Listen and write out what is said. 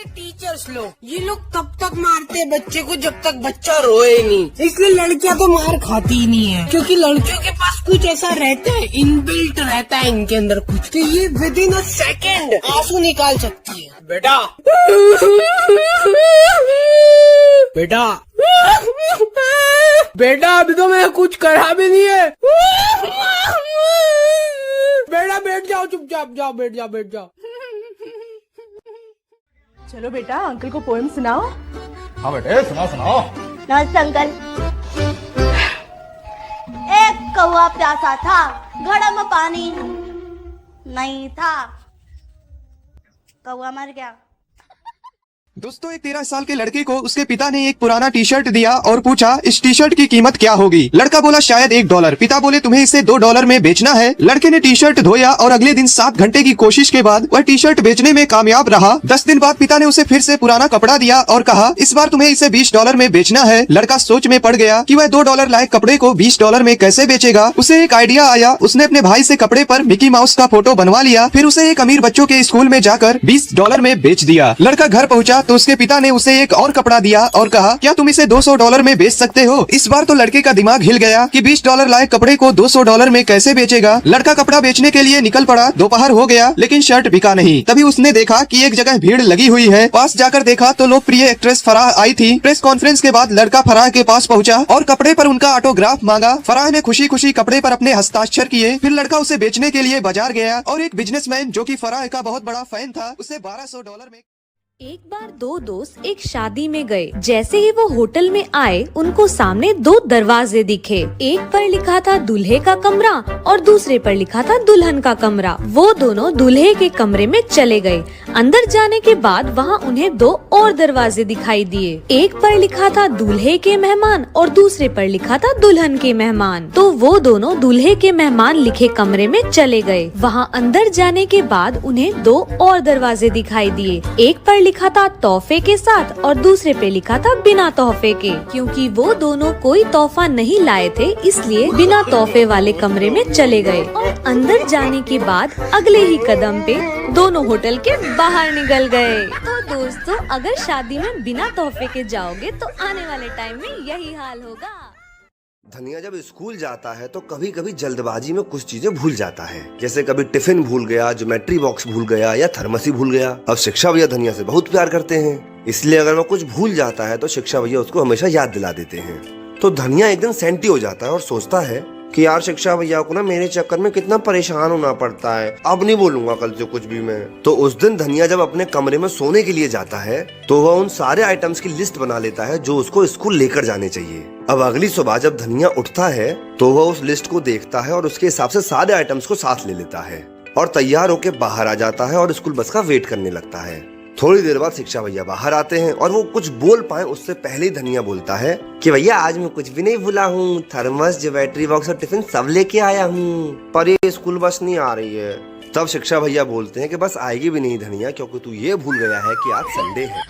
Teachers लोग, ये लोग तब तक मारते हैं बच्चे को जब तक बच्चा रोए नहीं। इसलिए लड़कियां तो मार खाती ही नहीं है, क्योंकि लड़कियों के पास कुछ ऐसा रहता है, इनबिल्ट रहता है इनके अंदर कुछ, तो ये विद इन अ सेकेंड आंसू निकाल सकती है। बेटा बेटा बेटा अभी तो मैं कुछ करा भी नहीं है। बेटा बैठ जाओ, चुपचाप जाओ, बैठ जाओ। चलो बेटा अंकल को पोएम सुनाओ। हाँ बेटे सुनाओ। नमस्ते अंकल। एक कौवा प्यासा था, घड़ा में पानी नहीं था, कौवा मर गया। दोस्तों, एक 13 साल के लड़के को उसके पिता ने एक पुराना टी शर्ट दिया और पूछा इस टी शर्ट की कीमत क्या होगी। लड़का बोला शायद $1। पिता बोले तुम्हें इसे $2 में बेचना है। लड़के ने टी शर्ट धोया और अगले दिन 7 घंटे की कोशिश के बाद वह टी शर्ट बेचने में कामयाब रहा। 10 दिन बाद पिता ने उसे फिर से पुराना कपड़ा दिया और कहा इस बार तुम्हें इसे $20 में बेचना है। लड़का सोच में पड़ गया कि वह $2 लायक कपड़े को $20 में कैसे बेचेगा। उसे एक आइडिया आया। उसने अपने भाई से कपड़े पर मिकी माउस का फोटो बनवा लिया, फिर उसे एक अमीर बच्चों के स्कूल में जाकर $20 में बेच दिया। लड़का घर पहुँचा तो उसके पिता ने उसे एक और कपड़ा दिया और कहा क्या तुम इसे $200 में बेच सकते हो। इस बार तो लड़के का दिमाग हिल गया कि $20 लायक कपड़े को $200 में कैसे बेचेगा। लड़का कपड़ा बेचने के लिए निकल पड़ा। दोपहर हो गया लेकिन शर्ट बिका नहीं। तभी उसने देखा कि एक जगह भीड़ लगी हुई है। पास जाकर देखा तो लोकप्रिय एक्ट्रेस फराह आई थी। प्रेस कॉन्फ्रेंस के बाद लड़का फराह के पास पहुंचा और कपड़े पर उनका ऑटोग्राफ मांगा। फराह ने खुशी खुशी कपड़े पर अपने हस्ताक्षर किए। फिर लड़का उसे बेचने के लिए बाजार गया और एक बिजनेसमैन जो कि फराह का बहुत बड़ा फैन था उसे $1200 में। एक बार दो दोस्त एक शादी में गए। जैसे ही वो होटल में आए उनको सामने 2 दरवाजे दिखे। एक पर लिखा था दूल्हे का कमरा और दूसरे पर लिखा था दुल्हन का कमरा। वो दोनों दूल्हे के कमरे में चले गए। अंदर जाने के बाद वहाँ उन्हें 2 और दरवाजे दिखाई दिए। एक पर लिखा था दूल्हे के मेहमान और दूसरे पर लिखा था दुल्हन के मेहमान। तो वो दोनों दूल्हे के मेहमान लिखे कमरे में चले गए। वहाँ अंदर जाने के बाद उन्हें 2 और दरवाजे दिखाई दिए। एक पर लिखा था तोहफे के साथ और दूसरे पे लिखा था बिना तोहफे के। क्योंकि वो दोनों कोई तोहफा नहीं लाए थे इसलिए बिना तोहफे वाले कमरे में चले गए। और अंदर जाने के बाद अगले ही कदम पे दोनों होटल के बाहर निकल गए। तो दोस्तों, अगर शादी में बिना तोहफे के जाओगे तो आने वाले टाइम में यही हाल होगा। धनिया जब स्कूल जाता है तो कभी कभी जल्दबाजी में कुछ चीजें भूल जाता है। जैसे कभी टिफिन भूल गया, ज्योमेट्री बॉक्स भूल गया या थर्मस ही भूल गया। अब शिक्षा भैया धनिया से बहुत प्यार करते हैं, इसलिए अगर वो कुछ भूल जाता है तो शिक्षा भैया उसको हमेशा याद दिला देते हैं। तो धनिया एक दिन सेंटी हो जाता है और सोचता है कि यार शिक्षा भैया को ना मेरे चक्कर में कितना परेशान होना पड़ता है, अब नहीं बोलूंगा कल से कुछ भी मैं। तो उस दिन धनिया जब अपने कमरे में सोने के लिए जाता है तो वह उन सारे आइटम्स की लिस्ट बना लेता है जो उसको स्कूल लेकर जाने चाहिए। अब अगली सुबह जब धनिया उठता है तो वह उस लिस्ट को देखता है और उसके हिसाब से सारे आइटम्स को साथ ले लेता है और तैयार होकर बाहर आ जाता है और स्कूल बस का वेट करने लगता है। थोड़ी देर बाद शिक्षा भैया बाहर आते हैं और वो कुछ बोल पाए उससे पहले ही धनिया बोलता है कि भैया आज मैं कुछ भी नहीं भूला हूँ, थर्मस, ज्योमेट्री बॉक्स और टिफिन सब लेके आया हूँ, पर ये स्कूल बस नहीं आ रही है। तब शिक्षा भैया बोलते हैं कि बस आएगी भी नहीं धनिया, क्योंकि तू ये भूल गया है कि आज संडे है।